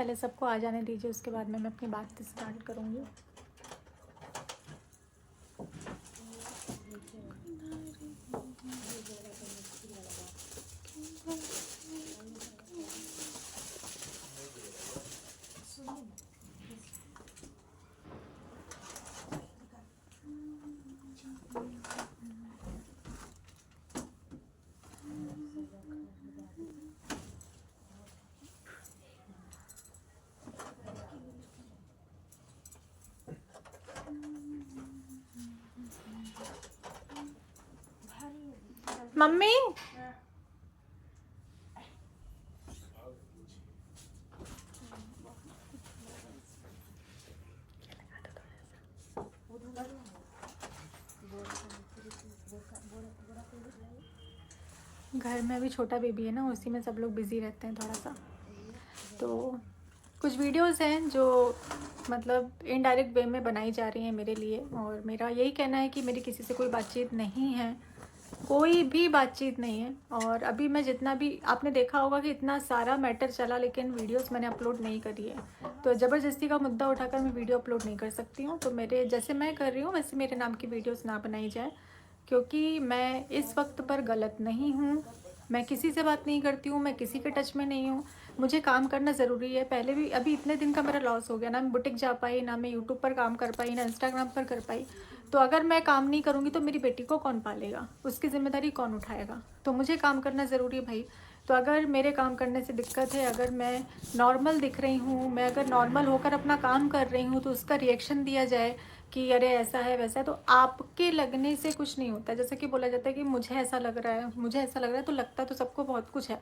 पहले सबको आ जाने दीजिए, उसके बाद में मैं अपनी बात स्टार्ट करूँगी। मम्मी घर में अभी छोटा बेबी है ना, उसी में सब लोग बिज़ी रहते हैं थोड़ा सा। तो कुछ वीडियोस हैं जो मतलब इनडायरेक्ट वे में बनाई जा रही हैं मेरे लिए, और मेरा यही कहना है कि मेरी किसी से कोई बातचीत नहीं है, कोई भी बातचीत नहीं है। और अभी मैं जितना भी आपने देखा होगा कि इतना सारा मैटर चला, लेकिन वीडियोस मैंने अपलोड नहीं करी है। तो ज़बरदस्ती का मुद्दा उठाकर मैं वीडियो अपलोड नहीं कर सकती हूँ। तो मेरे जैसे मैं कर रही हूँ वैसे मेरे नाम की वीडियोस ना बनाई जाए, क्योंकि मैं इस वक्त पर गलत नहीं हूँ। मैं किसी से बात नहीं करती हूँ, मैं किसी के टच में नहीं हूँ। मुझे काम करना ज़रूरी है। पहले भी अभी इतने दिन का मेरा लॉस हो गया, ना मैं बुटीक जा पाई, ना मैं यूट्यूब पर काम कर पाई, ना इंस्टाग्राम पर कर पाई। तो अगर मैं काम नहीं करूँगी तो मेरी बेटी को कौन पालेगा, उसकी ज़िम्मेदारी कौन उठाएगा। तो मुझे काम करना ज़रूरी है भाई। तो अगर मेरे काम करने से दिक्कत है, अगर मैं नॉर्मल दिख रही हूँ, मैं अगर नॉर्मल होकर अपना काम कर रही हूँ, तो उसका रिएक्शन दिया जाए कि अरे ऐसा है वैसा है, तो आपके लगने से कुछ नहीं होता। जैसे कि बोला जाता है कि मुझे ऐसा लग रहा है, मुझे ऐसा लग रहा है, तो लगता तो सबको बहुत कुछ है।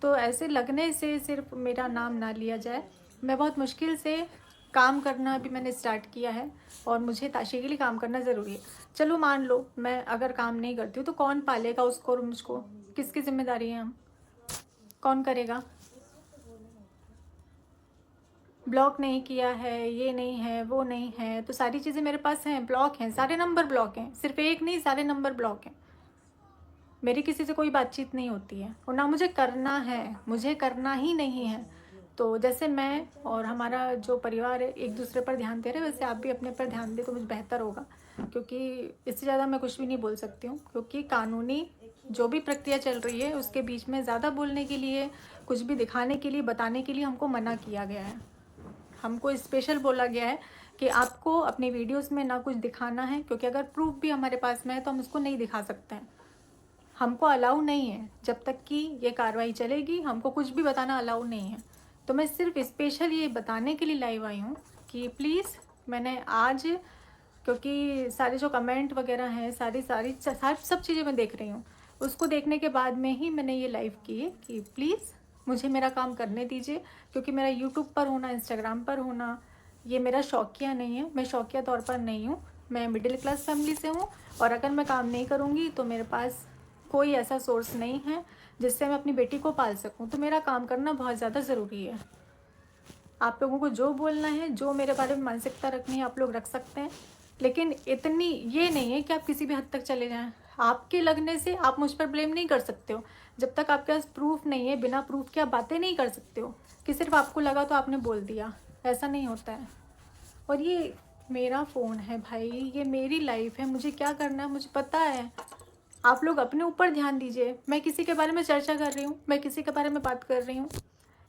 तो ऐसे लगने से सिर्फ मेरा नाम ना लिया जाए। मैं बहुत मुश्किल से काम करना अभी मैंने स्टार्ट किया है, और मुझे ताशी के लिए काम करना ज़रूरी है। चलो मान लो मैं अगर काम नहीं करती हूँ तो कौन पालेगा उसको और मुझको, किसकी जिम्मेदारी है, हम कौन करेगा। ब्लॉक नहीं किया है, ये नहीं है, वो नहीं है, तो सारी चीज़ें मेरे पास हैं, ब्लॉक हैं, सारे नंबर ब्लॉक हैं, सिर्फ एक नहीं सारे नंबर ब्लॉक हैं। मेरी किसी से कोई बातचीत नहीं होती है, और ना मुझे करना है, मुझे करना ही नहीं है। तो जैसे मैं और हमारा जो परिवार है एक दूसरे पर ध्यान दे रहे हैं, वैसे आप भी अपने पर ध्यान दें तो मुझे बेहतर होगा। क्योंकि इससे ज़्यादा मैं कुछ भी नहीं बोल सकती हूँ, क्योंकि कानूनी जो भी प्रक्रिया चल रही है उसके बीच में ज़्यादा बोलने के लिए, कुछ भी दिखाने के लिए, बताने के लिए हमको मना किया गया है। हमको स्पेशल बोला गया है कि आपको अपनी वीडियोस में ना कुछ दिखाना है, क्योंकि अगर प्रूफ भी हमारे पास में है तो हम उसको नहीं दिखा सकते हैं। हमको अलाउ नहीं है, जब तक कि ये कार्रवाई चलेगी हमको कुछ भी बताना अलाउ नहीं है। तो मैं सिर्फ स्पेशल ये बताने के लिए लाइव आई हूँ कि प्लीज़, मैंने आज, क्योंकि सारे जो कमेंट वगैरह हैं, सारी सब चीज़ें मैं देख रही हूँ, उसको देखने के बाद में ही मैंने ये लाइव की है कि प्लीज़ मुझे मेरा काम करने दीजिए। क्योंकि मेरा यूट्यूब पर होना, इंस्टाग्राम पर होना, ये मेरा शौकिया नहीं है, मैं शौकिया तौर पर नहीं हूँ। मैं मिडिल क्लास फैमिली से हूँ, और अगर मैं काम नहीं करूँगी तो मेरे पास कोई ऐसा सोर्स नहीं है जिससे मैं अपनी बेटी को पाल सकूं। तो मेरा काम करना बहुत ज़्यादा ज़रूरी है। आप लोगों को जो बोलना है, जो मेरे बारे में मानसिकता रखनी है, आप लोग रख सकते हैं, लेकिन इतनी ये नहीं है कि आप किसी भी हद तक चले जाएं। आपके लगने से आप मुझ पर ब्लेम नहीं कर सकते हो। जब तक आपके पास प्रूफ नहीं है, बिना प्रूफ के आप बातें नहीं कर सकते हो कि सिर्फ आपको लगा तो आपने बोल दिया। ऐसा नहीं होता है। और ये मेरा फ़ोन है भाई, ये मेरी लाइफ है, मुझे क्या करना है मुझे पता है। आप लोग अपने ऊपर ध्यान दीजिए। मैं किसी के बारे में चर्चा कर रही हूँ, मैं किसी के बारे में बात कर रही हूँ।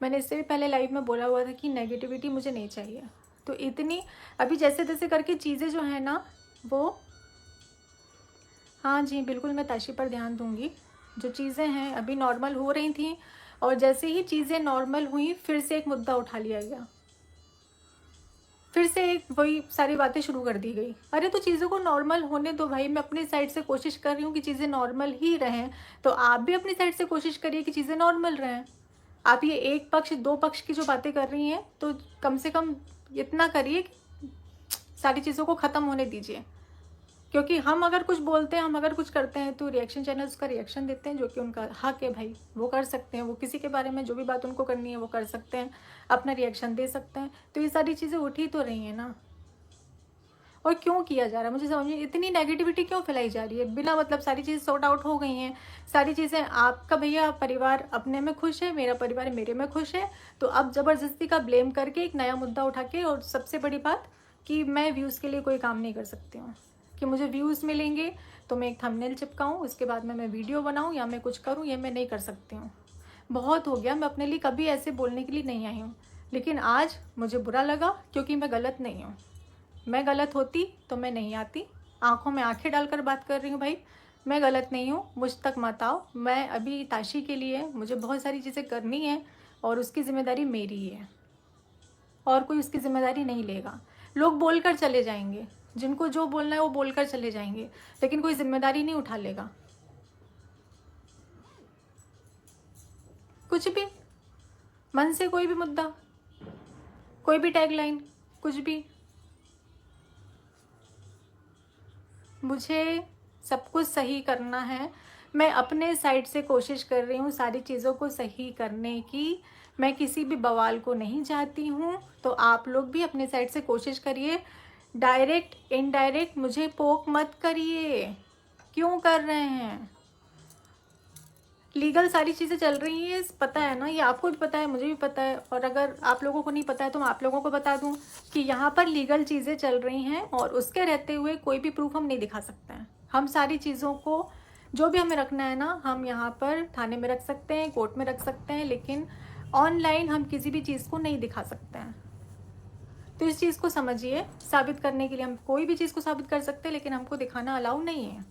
मैंने इससे भी पहले लाइव में बोला हुआ था कि नेगेटिविटी मुझे नहीं चाहिए। तो इतनी अभी जैसे तैसे करके चीज़ें जो है ना वो, हाँ जी बिल्कुल मैं ताशी पर ध्यान दूँगी। जो चीज़ें हैं अभी नॉर्मल हो रही थी, और जैसे ही चीज़ें नॉर्मल हुई फिर से एक मुद्दा उठा लिया गया, फिर से एक वही सारी बातें शुरू कर दी गई। अरे तो चीज़ों को नॉर्मल होने दो भाई, मैं अपनी साइड से कोशिश कर रही हूँ कि चीज़ें नॉर्मल ही रहें, तो आप भी अपनी साइड से कोशिश करिए कि चीज़ें नॉर्मल रहें। आप ये एक पक्ष दो पक्ष की जो बातें कर रही हैं, तो कम से कम इतना करिए कि सारी चीज़ों को ख़त्म होने दीजिए। क्योंकि हम अगर कुछ बोलते हैं, हम अगर कुछ करते हैं, तो रिएक्शन चैनल उसका रिएक्शन देते हैं, जो कि उनका हक है भाई, वो कर सकते हैं। वो किसी के बारे में जो भी बात उनको करनी है वो कर सकते हैं, अपना रिएक्शन दे सकते हैं। तो ये सारी चीज़ें उठी तो रही हैं ना। और क्यों किया जा रहा है मुझे समझ में, इतनी नेगेटिविटी क्यों फैलाई जा रही है बिना मतलब। सारी चीज़ें सॉर्ट आउट हो गई हैं, सारी चीज़ें, आपका भैया परिवार अपने में खुश है, मेरा परिवार मेरे में खुश है, तो अब ज़बरदस्ती का ब्लेम करके एक नया मुद्दा उठा के, और सबसे बड़ी बात कि मैं व्यूज़ के लिए कोई काम नहीं कर सकती हूँ, कि मुझे व्यूज़ मिलेंगे तो मैं एक थंबनेल चिपकाऊँ, उसके बाद में मैं वीडियो बनाऊँ या मैं कुछ करूँ, ये मैं नहीं कर सकती हूँ। बहुत हो गया, मैं अपने लिए कभी ऐसे बोलने के लिए नहीं आई हूँ, लेकिन आज मुझे बुरा लगा क्योंकि मैं गलत नहीं हूँ। मैं गलत होती तो मैं नहीं आती, आंखों में आंखें डालकर बात कर रही हूँ भाई, मैं गलत नहीं हूँ, मुझ तक मत आओ। मैं अभी ताशी के लिए मुझे बहुत सारी चीज़ें करनी है और उसकी ज़िम्मेदारी मेरी ही है, और कोई उसकी ज़िम्मेदारी नहीं लेगा। लोग बोलकर चले जाएंगे, जिनको जो बोलना है वो बोलकर चले जाएंगे, लेकिन कोई जिम्मेदारी नहीं उठा लेगा। कुछ भी मन से, कोई भी मुद्दा, कोई भी टैगलाइन, कुछ भी, मुझे सब कुछ सही करना है। मैं अपने साइड से कोशिश कर रही हूँ सारी चीज़ों को सही करने की, मैं किसी भी बवाल को नहीं चाहती हूँ। तो आप लोग भी अपने साइड से कोशिश करिए, डायरेक्ट इनडायरेक्ट मुझे पोक मत करिए। क्यों कर रहे हैं? लीगल सारी चीज़ें चल रही हैं, पता है ना, ये आपको भी पता है, मुझे भी पता है, और अगर आप लोगों को नहीं पता है तो मैं आप लोगों को बता दूं कि यहाँ पर लीगल चीज़ें चल रही हैं, और उसके रहते हुए कोई भी प्रूफ हम नहीं दिखा सकते हैं। हम सारी चीज़ों को, जो भी हमें रखना है ना, हम यहाँ पर थाने में रख सकते हैं, कोर्ट में रख सकते हैं, लेकिन ऑनलाइन हम किसी भी चीज़ को नहीं दिखा सकते हैं। तो इस चीज़ को समझिए, साबित करने के लिए हम कोई भी चीज़ को साबित कर सकते हैं, लेकिन हमको दिखाना अलाउ नहीं है।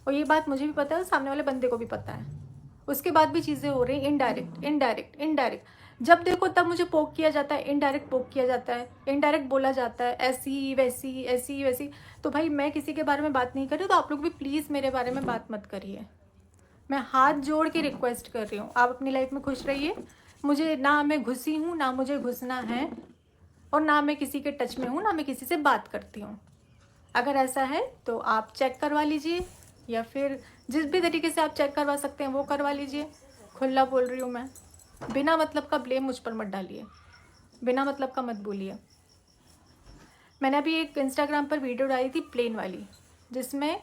और ये बात मुझे भी पता है, सामने वाले बंदे को भी पता है। उसके बाद भी चीज़ें हो रही इनडायरेक्ट इनडायरेक्ट इनडायरेक्ट, जब देखो तब मुझे पोक किया जाता है, इनडायरेक्ट पोक किया जाता है, इनडायरेक्ट बोला जाता है, ऐसी वैसी ऐसी वैसी। तो भाई मैं किसी के बारे में बात नहीं कर रही, तो आप लोग भी प्लीज़ मेरे बारे में बात मत करिए। मैं हाथ जोड़ के रिक्वेस्ट कर रही हूँ, आप अपनी लाइफ में खुश रहिए। मुझे ना मैं घुसी हूँ, ना मुझे घुसना है, और ना मैं किसी के टच में हूँ, ना मैं किसी से बात करती हूँ। अगर ऐसा है तो आप चेक करवा लीजिए, या फिर जिस भी तरीके से आप चेक करवा सकते हैं वो करवा लीजिए। खुला बोल रही हूँ मैं, बिना मतलब का ब्लेम मुझ पर मत डालिए, बिना मतलब का मत बोलिए। मैंने अभी एक इंस्टाग्राम पर वीडियो डाली थी प्लेन वाली, जिसमें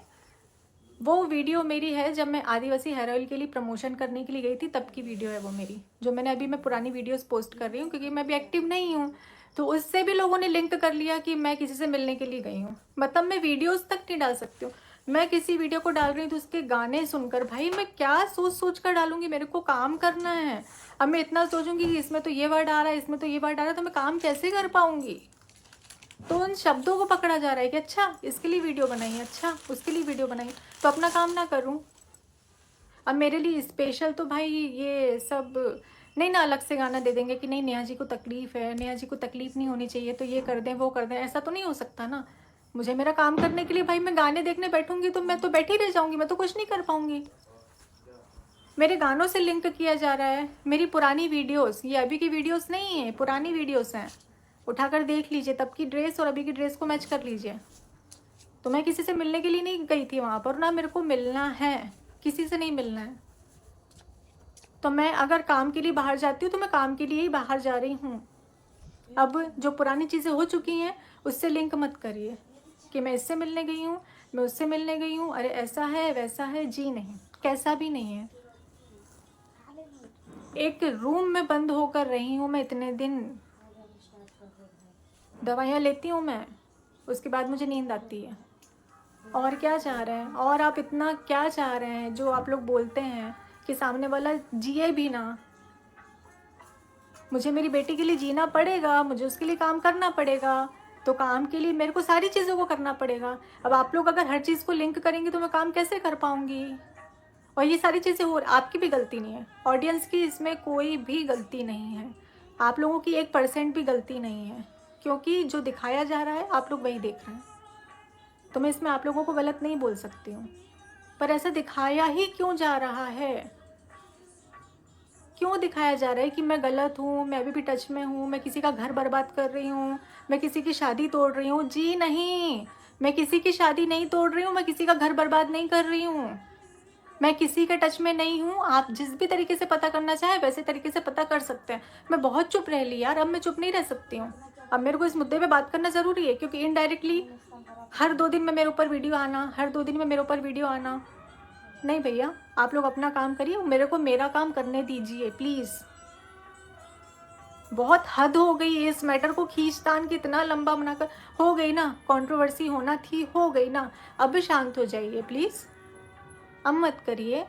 वो वीडियो मेरी है जब मैं आदिवासी हेयर ऑयल के लिए प्रमोशन करने के लिए गई थी, तब की वीडियो है वो मेरी, जो मैंने अभी मैं पुरानी वीडियोस पोस्ट कर रही हूँ क्योंकि मैं भी एक्टिव नहीं हूँ। तो उससे भी लोगों ने लिंक कर लिया कि मैं किसी से मिलने के लिए गई हूँ। मतलब मैं वीडियोस तक नहीं डाल सकती हूँ। मैं किसी वीडियो को डाल रही हूँ तो उसके गाने सुनकर, भाई मैं क्या सोच सोच कर डालूंगी, मेरे को काम करना है। अब मैं इतना सोचूंगी कि इसमें तो ये वर्ड आ रहा है, इसमें तो ये वर्ड आ रहा है, तो मैं काम कैसे कर पाऊंगी? तो उन शब्दों को पकड़ा जा रहा है कि अच्छा इसके लिए वीडियो बनाई, अच्छा उसके लिए वीडियो बनाई, तो अपना काम ना करूं। अब मेरे लिए स्पेशल तो भाई ये सब नहीं ना, अलग से गाना दे देंगे कि नहीं नेहा जी को तकलीफ़ है, नेहा जी को तकलीफ़ नहीं होनी चाहिए, तो ये कर दें वो कर दें, ऐसा तो नहीं हो सकता ना। मुझे मेरा काम करने के लिए, भाई मैं गाने देखने बैठूंगी तो मैं तो बैठी रह जाऊंगी, मैं तो कुछ नहीं कर पाऊंगी। मेरे गानों से लिंक किया जा रहा है, मेरी पुरानी वीडियोस, ये अभी की वीडियोस नहीं है, पुरानी वीडियोस हैं, उठाकर देख लीजिए, तब की ड्रेस और अभी की ड्रेस को मैच कर लीजिए। तो मैं किसी से मिलने के लिए नहीं गई थी वहाँ पर, ना मेरे को मिलना है, किसी से नहीं मिलना है। तो मैं अगर काम के लिए बाहर जाती हूँ तो मैं काम के लिए ही बाहर जा रही हूँ। अब जो पुरानी चीज़ें हो चुकी हैं उससे लिंक मत करिए कि मैं इससे मिलने गई हूँ, मैं उससे मिलने गई हूँ, अरे ऐसा है वैसा है, जी नहीं, कैसा भी नहीं है। एक रूम में बंद होकर रही हूँ मैं इतने दिन, दवाइयाँ लेती हूँ मैं, उसके बाद मुझे नींद आती है। और क्या चाह रहे हैं? और आप इतना क्या चाह रहे हैं जो आप लोग बोलते हैं कि सामने वाला जिए भी ना? मुझे मेरी बेटी के लिए जीना पड़ेगा, मुझे उसके लिए काम करना पड़ेगा, तो काम के लिए मेरे को सारी चीज़ों को करना पड़ेगा। अब आप लोग अगर हर चीज़ को लिंक करेंगे तो मैं काम कैसे कर पाऊँगी? और ये सारी चीज़ें हो, आपकी भी गलती नहीं है, ऑडियंस की इसमें कोई भी गलती नहीं है, आप लोगों की 1% भी गलती नहीं है, क्योंकि जो दिखाया जा रहा है आप लोग वही देख रहे हैं। तो मैं इसमें आप लोगों को गलत नहीं बोल सकती हूँ, पर ऐसा दिखाया ही क्यों जा रहा है? क्यों दिखाया जा रहा है कि मैं गलत हूँ, मैं अभी भी टच में हूँ, मैं किसी का घर बर्बाद कर रही हूँ, मैं किसी की शादी तोड़ रही हूँ? जी नहीं, मैं किसी की शादी नहीं तोड़ रही हूँ, मैं किसी का घर बर्बाद नहीं कर रही हूँ, मैं किसी के टच में नहीं हूँ। आप जिस भी तरीके से पता करना चाहे वैसे तरीके से पता कर सकते हैं। मैं बहुत चुप रह ली यार, अब मैं चुप नहीं रह सकती हूँ, अब मेरे को इस मुद्दे पे बात करना ज़रूरी है, क्योंकि इनडायरेक्टली हर 2 दिन में मेरे ऊपर वीडियो आना, हर 2 दिन में मेरे ऊपर वीडियो आना, नहीं भैया, आप लोग अपना काम करिए, मेरे को मेरा काम करने दीजिए प्लीज़। बहुत हद हो गई है इस मैटर को खींचतान की इतना लंबा बनाकर। हो गई ना, कंट्रोवर्सी होना थी, हो गई ना, अब शांत हो जाइए प्लीज़, अब मत करिए।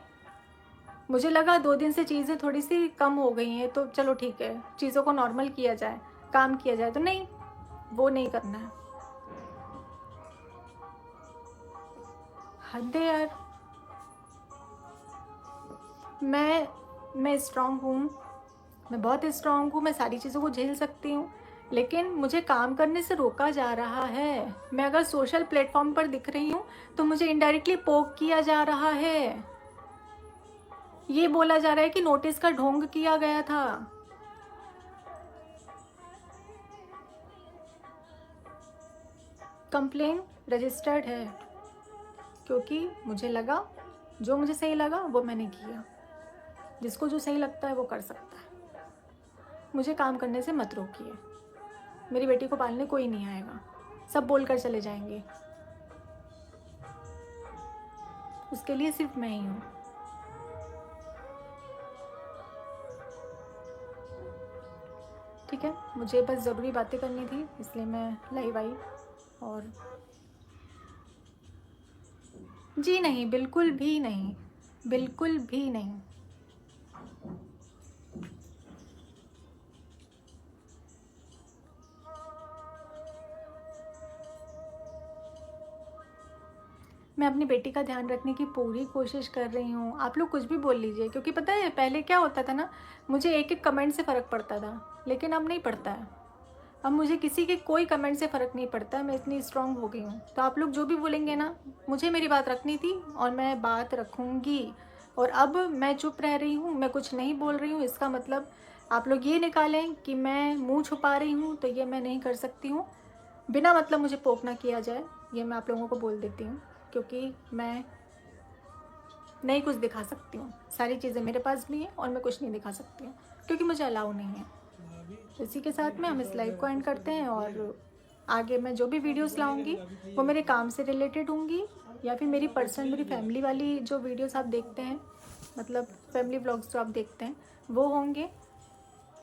मुझे लगा 2 दिन से चीज़ें थोड़ी सी कम हो गई हैं तो चलो ठीक है, चीज़ों को नॉर्मल किया जाए, काम किया जाए, तो नहीं, वो नहीं करना है। हद है यार। मैं स्ट्रांग हूँ, मैं बहुत स्ट्रांग हूँ, मैं सारी चीज़ों को झेल सकती हूँ, लेकिन मुझे काम करने से रोका जा रहा है। मैं अगर सोशल प्लेटफॉर्म पर दिख रही हूँ तो मुझे इनडायरेक्टली पोक किया जा रहा है। ये बोला जा रहा है कि नोटिस का ढोंग किया गया था। कंप्लेन रजिस्टर्ड है, क्योंकि मुझे लगा, जो मुझे सही लगा वो मैंने किया। जिसको जो सही लगता है वो कर सकता है। मुझे काम करने से मत रोकिए। मेरी बेटी को पालने कोई नहीं आएगा, सब बोलकर चले जाएंगे, उसके लिए सिर्फ मैं ही हूँ। ठीक है, मुझे बस ज़रूरी बातें करनी थी, इसलिए मैं लाइव आई। और जी नहीं, बिल्कुल भी नहीं, बिल्कुल भी नहीं। मैं अपनी बेटी का ध्यान रखने की पूरी कोशिश कर रही हूँ। आप लोग कुछ भी बोल लीजिए, क्योंकि पता है पहले क्या होता था ना, मुझे एक एक कमेंट से फ़र्क पड़ता था, लेकिन अब नहीं पड़ता है। अब मुझे किसी के कोई कमेंट से फ़र्क नहीं पड़ता है, मैं इतनी स्ट्रांग हो गई हूँ। तो आप लोग जो भी बोलेंगे ना, मुझे मेरी बात रखनी थी और मैं बात रखूँगी। और अब मैं चुप रह रही हूँ, मैं कुछ नहीं बोल रही हूँ, इसका मतलब आप लोग ये निकालें कि मैं मुँह छुपा रही हूँ, तो ये मैं नहीं कर सकती हूँ। बिना मतलब मुझे पोक ना किया जाए, ये मैं आप लोगों को बोल देती हूँ, क्योंकि मैं नहीं कुछ दिखा सकती हूँ। सारी चीज़ें मेरे पास भी हैं और मैं कुछ नहीं दिखा सकती हूँ, क्योंकि मुझे अलाउ नहीं है। इसी के साथ में हम इस लाइव को एंड करते हैं, और आगे मैं जो भी वीडियोस लाऊंगी वो मेरे काम से रिलेटेड होंगी, या फिर मेरी पर्सनल, मेरी फैमिली वाली जो वीडियोस आप देखते हैं, मतलब फैमिली व्लॉग्स जो आप देखते हैं, वो होंगे।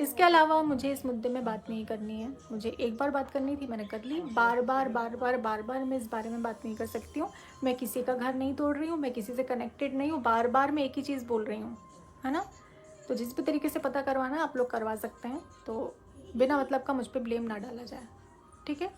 इसके अलावा मुझे इस मुद्दे में बात नहीं करनी है। मुझे एक बार बात करनी थी, मैंने कर ली। बार बार मैं इस बारे में बात नहीं कर सकती हूँ। मैं किसी का घर नहीं तोड़ रही हूँ, मैं किसी से कनेक्टेड नहीं हूँ। बार बार मैं एक ही चीज़ बोल रही हूँ, है ना। तो जिस भी तरीके से पता करवाना आप लोग करवा सकते हैं, तो बिना मतलब का मुझ पर ब्लेम ना डाला जाए, ठीक है।